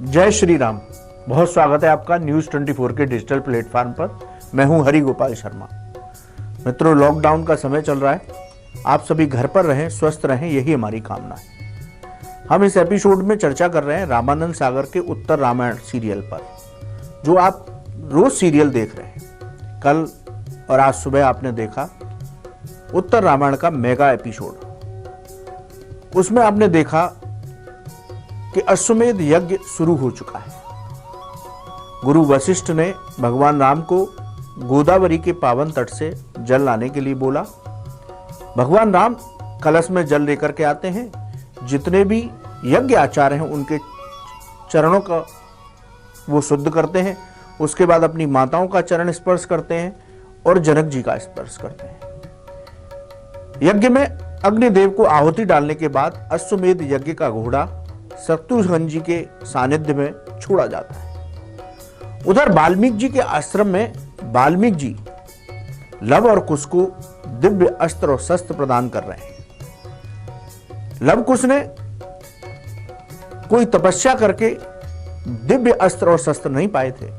जय श्री राम। बहुत स्वागत है आपका न्यूज़ 24 के डिजिटल प्लेटफॉर्म पर। मैं हूं हरि गोपाल शर्मा। मित्रों, लॉकडाउन का समय चल रहा है। आप सभी घर पर रहें, स्वस्थ रहें, यही हमारी कामना है। हम इस एपिसोड में चर्चा कर रहे हैं रामानंद सागर के उत्तर रामायण सीरियल पर, जो आप रोज सीरियल देख रहे हैं। कल और आज सुबह आपने देखा उत्तर रामायण का मेगा एपिसोड। उसमें आपने देखा कि अश्वमेध यज्ञ शुरू हो चुका है। गुरु वशिष्ठ ने भगवान राम को गोदावरी के पावन तट से जल लाने के लिए बोला। भगवान राम कलश में जल लेकर के आते हैं। जितने भी यज्ञ आचार्य हैं उनके चरणों का वो शुद्ध करते हैं। उसके बाद अपनी माताओं का चरण स्पर्श करते हैं और जनक जी का स्पर्श करते हैं। यज्ञ में अग्निदेव को आहुति डालने के बाद अश्वमेध यज्ञ का घोड़ा शत्रुघ्न जी के सानिध्य में छोड़ा जाता है। उधर वाल्मीकि जी के आश्रम में वाल्मीकि जी लव और कुश को दिव्य अस्त्र और शस्त्र प्रदान कर रहे हैं। लव कुश ने कोई तपस्या करके दिव्य अस्त्र और शस्त्र नहीं पाए थे।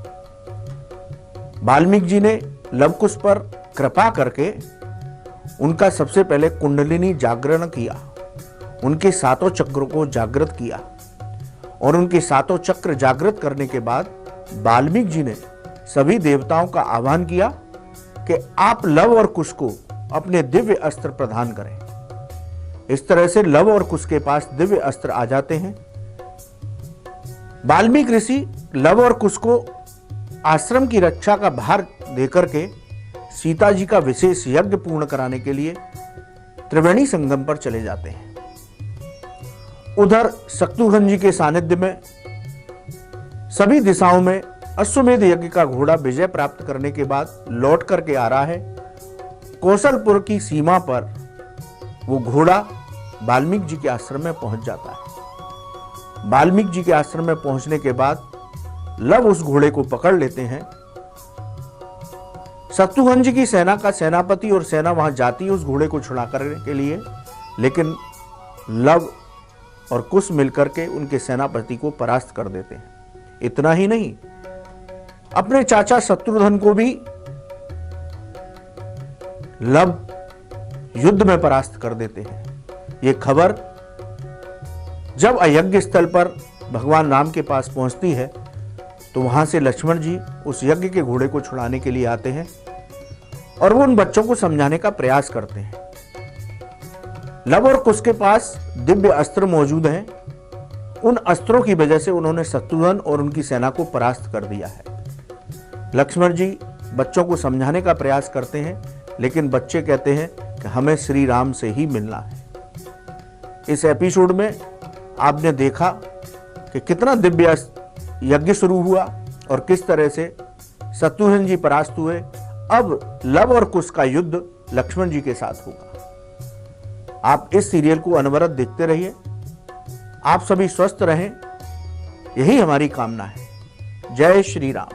वाल्मीकि जी ने लव कुश पर कृपा करके उनका सबसे पहले कुंडलिनी जागरण किया, उनके सातों चक्रों को जागृत किया और उनके सातों चक्र जागृत करने के बाद वाल्मीकि जी ने सभी देवताओं का आह्वान किया कि आप लव और कुश को अपने दिव्य अस्त्र प्रदान करें। इस तरह से लव और कुश के पास दिव्य अस्त्र आ जाते हैं। वाल्मीकि ऋषि लव और कुश को आश्रम की रक्षा का भार देकर के सीता जी का विशेष यज्ञ पूर्ण कराने के लिए त्रिवेणी संगम पर चले जाते हैं। उधर शत्रुघ्न जी के सानिध्य में सभी दिशाओं में अश्वमेध यज्ञ का घोड़ा विजय प्राप्त करने के बाद लौट करके आ रहा है। कौशलपुर की सीमा पर वो घोड़ा वाल्मीकि जी के आश्रम में पहुंच जाता है। वाल्मीकि जी के आश्रम में पहुंचने के बाद लव उस घोड़े को पकड़ लेते हैं। शत्रुघ्न जी की सेना का सेनापति और सेना वहां जाती है उस घोड़े को छुड़ा करने के लिए, लेकिन लव और कुश मिलकर के उनके सेनापति को परास्त कर देते हैं। इतना ही नहीं, अपने चाचा शत्रुघ्न को भी लव युद्ध में परास्त कर देते हैं। यह खबर जब अयज्ञ स्थल पर भगवान राम के पास पहुंचती है तो वहां से लक्ष्मण जी उस यज्ञ के घोड़े को छुड़ाने के लिए आते हैं और वो उन बच्चों को समझाने का प्रयास करते हैं। लव और कुश के पास दिव्य अस्त्र मौजूद हैं। उन अस्त्रों की वजह से उन्होंने शत्रुघ्न और उनकी सेना को परास्त कर दिया है। लक्ष्मण जी बच्चों को समझाने का प्रयास करते हैं, लेकिन बच्चे कहते हैं कि हमें श्री राम से ही मिलना है। इस एपिसोड में आपने देखा कि कितना दिव्य यज्ञ शुरू हुआ और किस तरह से शत्रुघ्न जी परास्त हुए। अब लव और कुश का युद्ध लक्ष्मण जी के साथ होगा। आप इस सीरियल को अनवरत देखते रहिए। आप सभी स्वस्थ रहें, यही हमारी कामना है। जय श्री राम।